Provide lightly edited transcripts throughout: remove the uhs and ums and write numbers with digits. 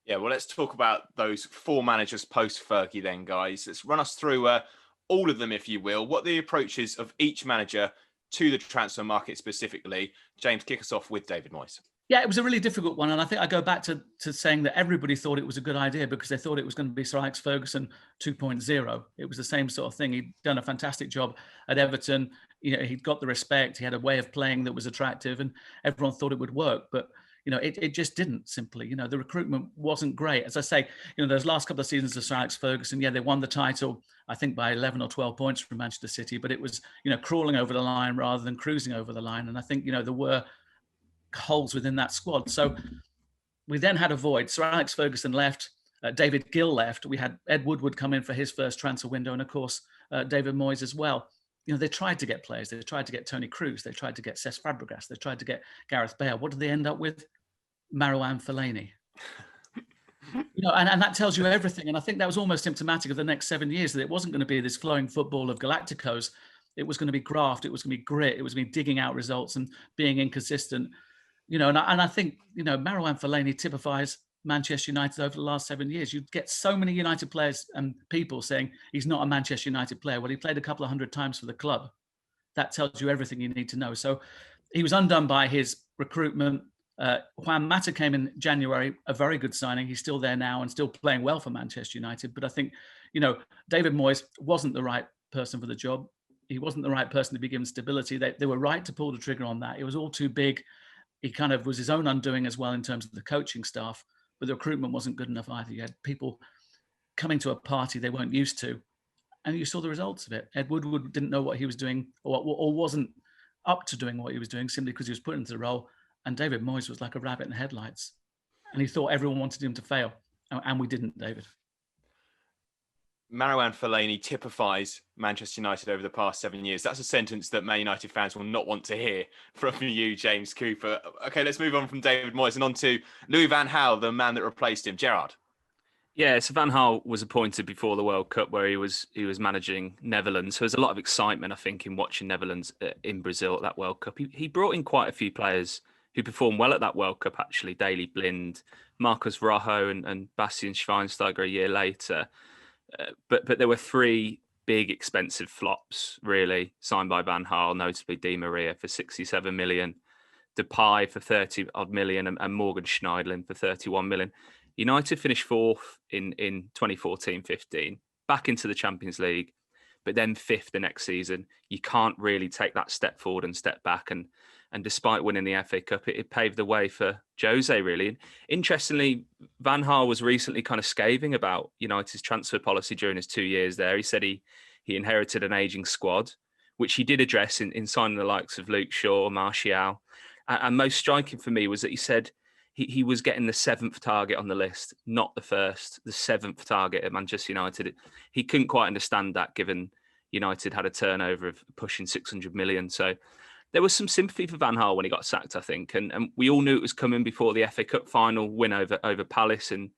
Yeah, well, let's talk about those four managers post-Fergie then, guys. Let's run us through all of them, if you will. What the approaches of each manager to the transfer market specifically. James, kick us off with David Moyes. Yeah, it was a really difficult one. And I think I go back to saying that everybody thought it was a good idea because they thought it was going to be Sir Alex Ferguson 2.0. It was the same sort of thing. He'd done a fantastic job at Everton. He'd got the respect. He had a way of playing that was attractive and everyone thought it would work. But, it just didn't simply. The recruitment wasn't great. As I say, those last couple of seasons of Sir Alex Ferguson, they won the title, I think by 11 or 12 points from Manchester City. But it was, crawling over the line rather than cruising over the line. And I think, there were holes within that squad. So we then had a void. Sir Alex Ferguson left. David Gill left. We had Ed Woodward come in for his first transfer window. And of course, David Moyes as well. They tried to get players. They tried to get Tony Cruz. They tried to get Cesc Fabregas. They tried to get Gareth Bale. What did they end up with? Marouane Fellaini. And that tells you everything. And I think that was almost symptomatic of the next 7 years, that it wasn't going to be this flowing football of Galacticos. It was going to be graft. It was going to be grit. It was going to be digging out results and being inconsistent. And I think, Marouane Fellaini typifies Manchester United over the last 7 years. You get so many United players and people saying he's not a Manchester United player. Well, he played a couple of hundred times for the club. That tells you everything you need to know. So he was undone by his recruitment. Juan Mata came in January, a very good signing. He's still there now and still playing well for Manchester United. But I think, David Moyes wasn't the right person for the job. He wasn't the right person to be given stability. They were right to pull the trigger on that. It was all too big. He kind of was his own undoing as well in terms of the coaching staff, but the recruitment wasn't good enough either. You had people coming to a party they weren't used to, and you saw the results of it. Ed Woodward didn't know what he was doing or wasn't up to doing what he was doing simply because he was put into the role, and David Moyes was like a rabbit in the headlights, and he thought everyone wanted him to fail, and we didn't, David. Marouane Fellaini typifies Manchester United over the past 7 years. That's a sentence that Man United fans will not want to hear from you, James Cooper. Okay, let's move on from David Moyes and on to Louis van Gaal, the man that replaced him. Gerard. Yeah, so Van Gaal was appointed before the World Cup where he was managing Netherlands. So there's a lot of excitement, I think, in watching Netherlands in Brazil at that World Cup. He brought in quite a few players who performed well at that World Cup, actually. Daley Blind, Marcus Rojo and Bastian Schweinsteiger a year later. But there were three big expensive flops, really, signed by Van Gaal, notably Di Maria for 67 million, Depay for 30 odd million, and Morgan Schneiderlin for 31 million. United finished fourth in 2014-15, back into the Champions League, but then fifth the next season. You can't really take that step forward and step back. And despite winning the FA Cup, it paved the way for Jose, really. And interestingly, Van Gaal was recently kind of scathing about United's transfer policy during his 2 years there. He said he inherited an ageing squad, which he did address in signing the likes of Luke Shaw, Martial. And most striking for me was that he said he was getting the seventh target on the list, not the first, the seventh target at Manchester United. He couldn't quite understand that, given United had a turnover of pushing 600 million. So there was some sympathy for Van Gaal when he got sacked, I think. And we all knew it was coming before the FA Cup final win over Palace in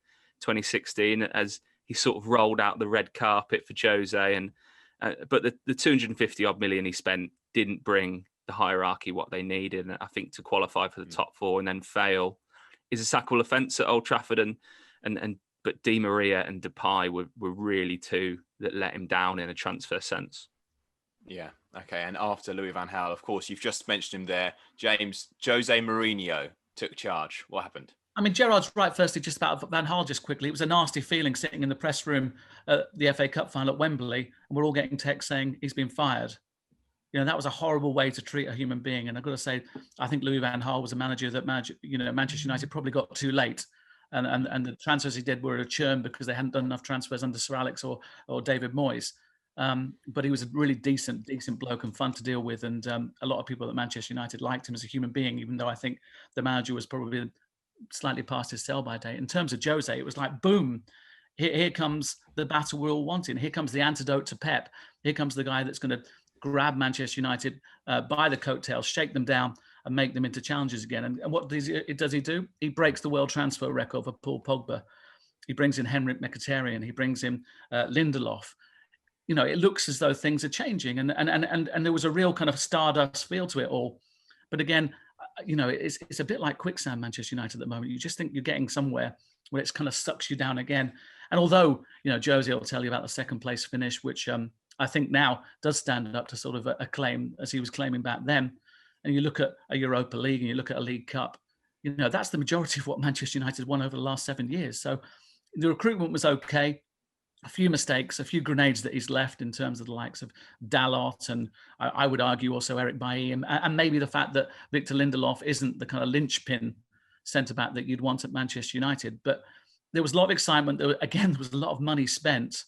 2016, as he sort of rolled out the red carpet for Jose. But the 250 odd million he spent didn't bring the hierarchy what they needed. And I think to qualify for the top four and then fail is a sackable offence at Old Trafford. But Di Maria and Depay were really two that let him down in a transfer sense. Yeah. Okay. And after Louis van Gaal, of course, you've just mentioned him there, James, Jose Mourinho took charge. What happened? I mean, Gerard's right. Firstly, just about Van Gaal, just quickly. It was a nasty feeling sitting in the press room at the FA Cup final at Wembley, and we're all getting texts saying he's been fired. That was a horrible way to treat a human being. And I've got to say, I think Louis van Gaal was a manager that Manchester United probably got too late. And the transfers he did were a churn because they hadn't done enough transfers under Sir Alex or David Moyes. But he was a really decent bloke and fun to deal with. And a lot of people at Manchester United liked him as a human being, even though I think the manager was probably slightly past his sell-by date. In terms of Jose, it was like, boom, here comes the battle we're all wanting. Here comes the antidote to Pep. Here comes the guy that's going to grab Manchester United by the coattails, shake them down and make them into challengers again. And what does he do? He breaks the world transfer record for Paul Pogba. He brings in Henrik Mkhitaryan. He brings in Lindelof. It looks as though things are changing, and there was a real kind of stardust feel to it all. But again, it's a bit like quicksand, Manchester United at the moment. You just think you're getting somewhere, where it kind of sucks you down again. And although, Josie will tell you about the second place finish, which I think now does stand up to sort of a claim as he was claiming back then. And you look at a Europa League and you look at a League Cup, that's the majority of what Manchester United won over the last 7 years. So the recruitment was okay. A few mistakes, a few grenades that he's left in terms of the likes of Dalot and I would argue also Eric Bailly and maybe the fact that Victor Lindelof isn't the kind of linchpin centre-back that you'd want at Manchester United. But there was a lot of excitement. There was a lot of money spent.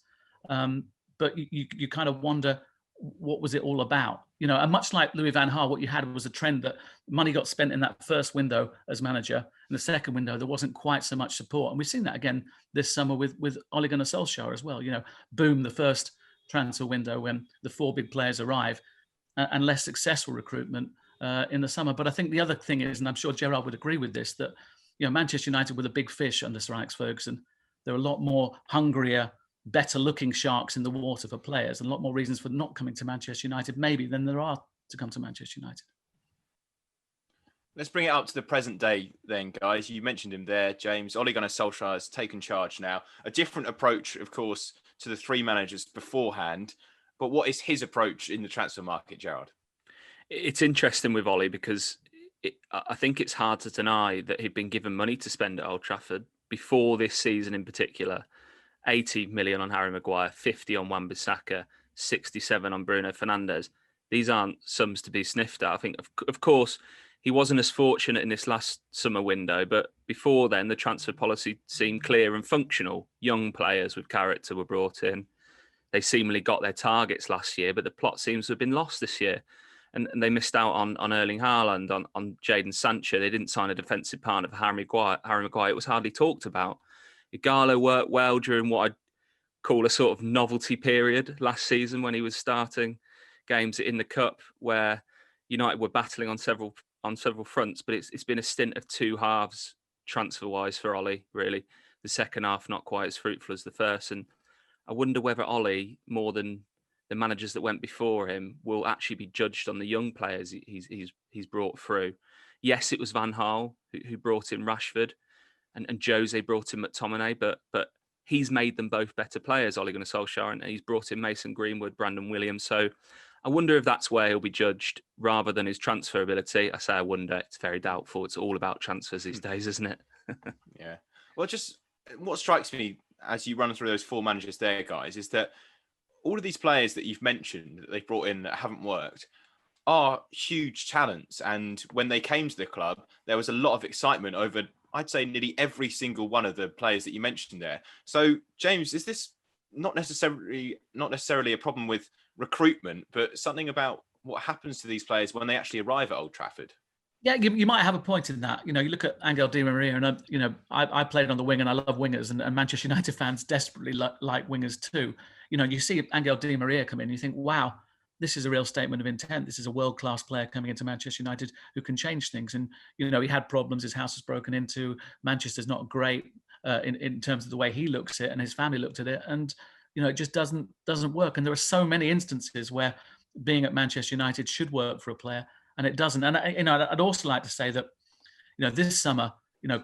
But you kind of wonder, what was it all about? And much like Louis van Gaal, what you had was a trend that money got spent in that first window as manager. In the second window, there wasn't quite so much support. And we've seen that again this summer with Ole Gunnar Solskjær as well. Boom, the first transfer window when the 4 big players arrive and less successful recruitment in the summer. But I think the other thing is, and I'm sure Gerard would agree with this, that Manchester United were the big fish under Sir Alex Ferguson. There are a lot more hungrier, better looking sharks in the water for players and a lot more reasons for not coming to Manchester United maybe than there are to come to Manchester United. Let's bring it up to the present day then, guys. You mentioned him there, James. Ole Gunnar Solskjær has taken charge now. A different approach, of course, to the 3 managers beforehand. But what is his approach in the transfer market, Gerard? It's interesting with Ole because I think it's hard to deny that he'd been given money to spend at Old Trafford before this season in particular. 80 million on Harry Maguire, 50 on Wan-Bissaka, 67 on Bruno Fernandes. These aren't sums to be sniffed at. I think, of course, he wasn't as fortunate in this last summer window, but before then, the transfer policy seemed clear and functional. Young players with character were brought in. They seemingly got their targets last year, but the plot seems to have been lost this year. And they missed out on Erling Haaland, on Jadon Sancho. They didn't sign a defensive partner for Harry Maguire. It was hardly talked about. Gaal worked well during what I'd call a sort of novelty period last season when he was starting games in the Cup where United were battling on several fronts, but it's been a stint of 2 halves transfer-wise for Ole, really. The second half not quite as fruitful as the first. And I wonder whether Ole, more than the managers that went before him, will actually be judged on the young players he's brought through. Yes, it was Van Gaal who brought in Rashford, and Jose brought in McTominay, but he's made them both better players, Ole Gunnar Solskjær, and he's brought in Mason Greenwood, Brandon Williams. So I wonder if that's where he'll be judged rather than his transfer ability. I say I wonder. It's very doubtful. It's all about transfers these days, isn't it? Yeah. Well, just what strikes me as you run through those 4 managers there, guys, is that all of these players that you've mentioned that they've brought in that haven't worked are huge talents. And when they came to the club, there was a lot of excitement over, I'd say, nearly every single one of the players that you mentioned there. So, James, is this not necessarily a problem with recruitment, but something about what happens to these players when they actually arrive at Old Trafford? Yeah, you might have a point in that. You look at Angel Di Maria, and I played on the wing, and I love wingers, and Manchester United fans desperately like wingers too. You see Angel Di Maria come in, and you think, wow, this is a real statement of intent. This is a world-class player coming into Manchester United who can change things. And he had problems. His house was broken into. Manchester's not great in terms of the way he looks at it, and his family looked at it, and it just doesn't work. And there are so many instances where being at Manchester United should work for a player, and it doesn't. And I'd also like to say that this summer,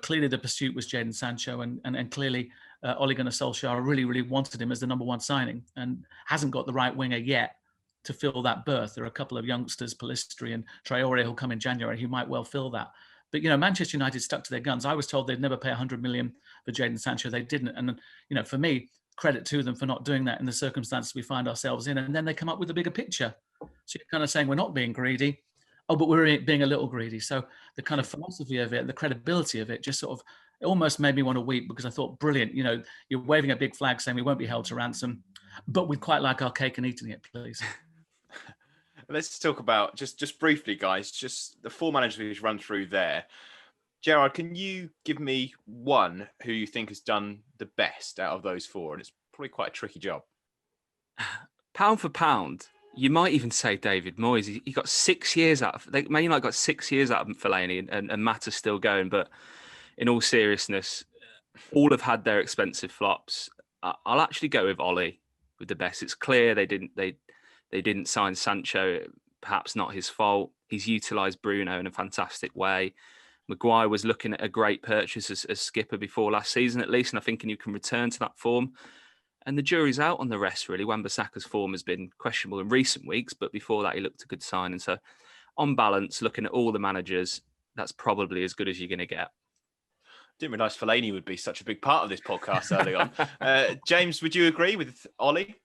clearly the pursuit was Jadon Sancho, and clearly Ole Gunnar Solskjær really wanted him as the number 1 signing, and hasn't got the right winger yet to fill that berth. There are a couple of youngsters, Pellistri and Traore, who'll come in January, who might well fill that. But Manchester United stuck to their guns. I was told they'd never pay 100 million for Jadon Sancho. They didn't, and for me, credit to them for not doing that in the circumstances we find ourselves in. And then they come up with a bigger picture. So you're kind of saying we're not being greedy. Oh, but we're being a little greedy. So the kind of philosophy of it, the credibility of it, just sort of, it almost made me want to weep, because I thought, brilliant, you're waving a big flag saying we won't be held to ransom, but we'd quite like our cake and eating it, please. Let's talk about, just briefly, guys, just the 4 managers we've run through there. Gerard, can you give me one who you think has done the best out of those 4? And it's probably quite a tricky job. Pound for pound, you might even say David Moyes. He got 6 years out of, Man United got 6 years out of Fellaini, and Matt is still going. But in all seriousness, all have had their expensive flops. I'll actually go with Ole with the best. It's clear they didn't sign Sancho. Perhaps not his fault. He's utilised Bruno in a fantastic way. Maguire was looking at a great purchase as skipper before last season, at least, and I think you can return to that form. And the jury's out on the rest, really. Wan-Bissaka's form has been questionable in recent weeks, but before that, he looked a good sign. And so, on balance, looking at all the managers, that's probably as good as you're going to get. Didn't realise Fellaini would be such a big part of this podcast early on. James, would you agree with Ollie?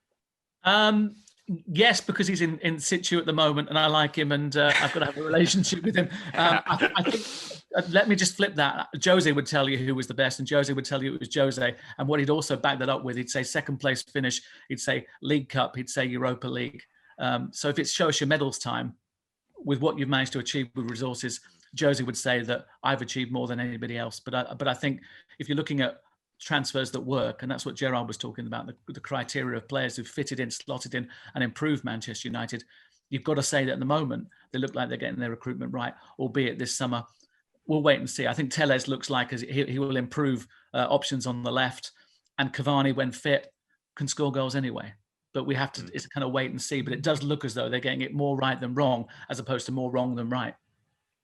Yes, because he's in situ at the moment, and I like him, and I've got to have a relationship with him. I think, let me just flip that. Jose would tell you who was the best, and Jose would tell you it was Jose. And what he'd also back that up with, he'd say second place finish, he'd say League Cup, he'd say Europa League. So if it shows your medals time with what you've managed to achieve with resources, Jose would say that I've achieved more than anybody else. But I think if you're looking at transfers that work, and that's what Gerard was talking about, the criteria of players who fitted in, slotted in, and improved Manchester United, you've got to say that at the moment they look like they're getting their recruitment right, albeit this summer. We'll wait and see. I think Telles looks like he will improve options on the left, and Cavani, when fit, can score goals anyway. But we have to, it's kind of wait and see. But it does look as though they're getting it more right than wrong, as opposed to more wrong than right.